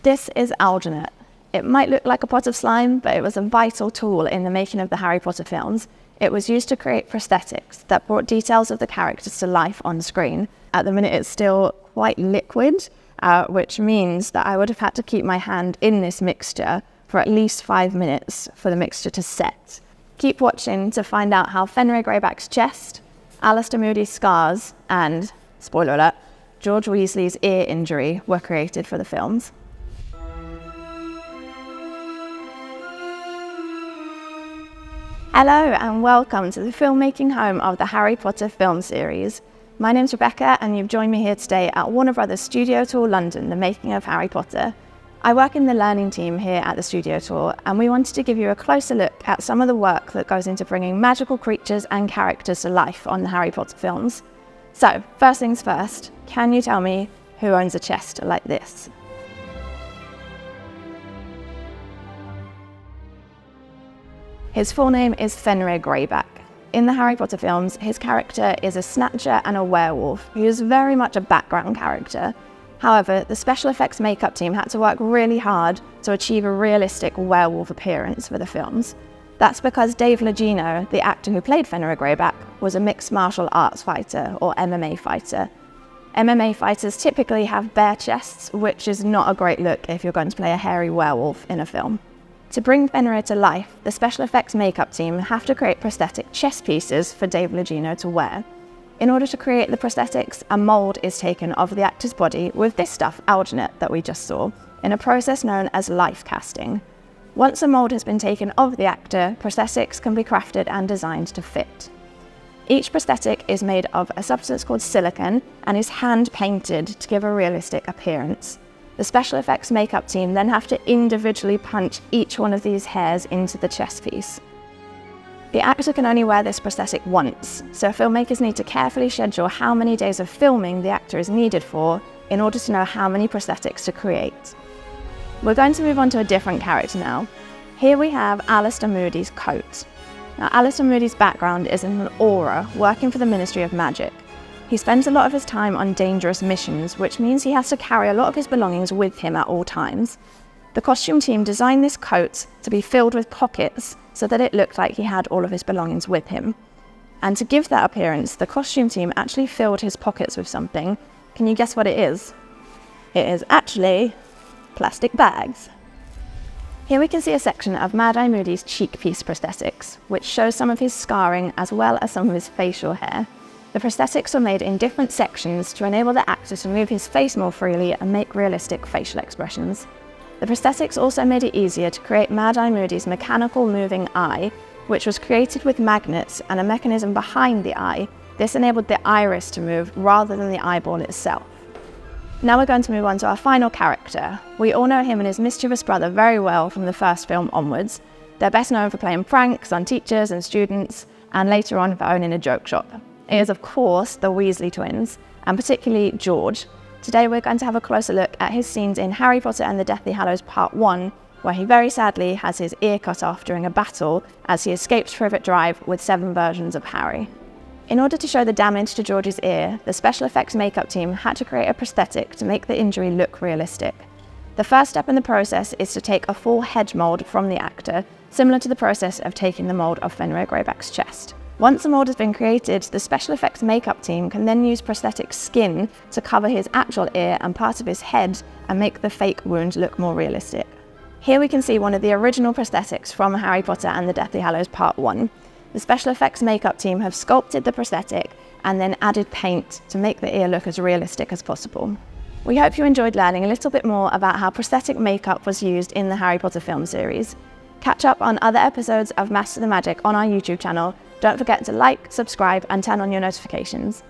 This is alginate. It might look like a pot of slime, but it was a vital tool in the making of the Harry Potter films. It was used to create prosthetics that brought details of the characters to life on screen. At the minute, it's still quite liquid, which means that I would have had to keep my hand in this mixture for at least 5 minutes for the mixture to set. Keep watching to find out how Fenrir Greyback's chest, Alastor Moody's scars, and, spoiler alert, George Weasley's ear injury were created for the films. Hello and welcome to the filmmaking home of the Harry Potter film series. My name's Rebecca and you've joined me here today at Warner Brothers Studio Tour London, the making of Harry Potter. I work in the learning team here at the Studio Tour and we wanted to give you a closer look at some of the work that goes into bringing magical creatures and characters to life on the Harry Potter films. So, first things first, can you tell me who owns a chest like this? His full name is Fenrir Greyback. In the Harry Potter films, his character is a snatcher and a werewolf, who is very much a background character. However, the special effects makeup team had to work really hard to achieve a realistic werewolf appearance for the films. That's because Dave Lagino, the actor who played Fenrir Greyback, was a mixed martial arts fighter, or MMA fighter. MMA fighters typically have bare chests, which is not a great look if you're going to play a hairy werewolf in a film. To bring Fenrir to life, the special effects makeup team have to create prosthetic chest pieces for Dave Lagino to wear. In order to create the prosthetics, a mould is taken of the actor's body with this stuff, alginate, that we just saw, in a process known as life casting. Once a mould has been taken of the actor, prosthetics can be crafted and designed to fit. Each prosthetic is made of a substance called silicone and is hand-painted to give a realistic appearance. The special effects makeup team then have to individually punch each one of these hairs into the chest piece. The actor can only wear this prosthetic once, so filmmakers need to carefully schedule how many days of filming the actor is needed for in order to know how many prosthetics to create. We're going to move on to a different character now. Here we have Alastor Moody's coat. Now, Alastor Moody's background is in an aura working for the Ministry of Magic. He spends a lot of his time on dangerous missions, which means he has to carry a lot of his belongings with him at all times. The costume team designed this coat to be filled with pockets so that it looked like he had all of his belongings with him. And to give that appearance, the costume team actually filled his pockets with something. Can you guess what it is? It is actually plastic bags. Here we can see a section of Mad-Eye Moody's cheek piece prosthetics, which shows some of his scarring as well as some of his facial hair. The prosthetics were made in different sections to enable the actor to move his face more freely and make realistic facial expressions. The prosthetics also made it easier to create Mad-Eye Moody's mechanical moving eye, which was created with magnets and a mechanism behind the eye. This enabled the iris to move rather than the eyeball itself. Now we're going to move on to our final character. We all know him and his mischievous brother very well from the first film onwards. They're best known for playing pranks on teachers and students, and later on for owning a joke shop. It is, of course, the Weasley twins, and particularly George. Today we're going to have a closer look at his scenes in Harry Potter and the Deathly Hallows Part 1, where he very sadly has his ear cut off during a battle as he escapes Privet Drive with 7 versions of Harry. In order to show the damage to George's ear, the special effects makeup team had to create a prosthetic to make the injury look realistic. The first step in the process is to take a full head mould from the actor, similar to the process of taking the mould of Fenrir Greyback's chest. Once a mould has been created, the special effects makeup team can then use prosthetic skin to cover his actual ear and part of his head and make the fake wound look more realistic. Here we can see one of the original prosthetics from Harry Potter and the Deathly Hallows Part 1. The special effects makeup team have sculpted the prosthetic and then added paint to make the ear look as realistic as possible. We hope you enjoyed learning a little bit more about how prosthetic makeup was used in the Harry Potter film series. Catch up on other episodes of Master the Magic on our YouTube channel. Don't forget to like, subscribe, and turn on your notifications.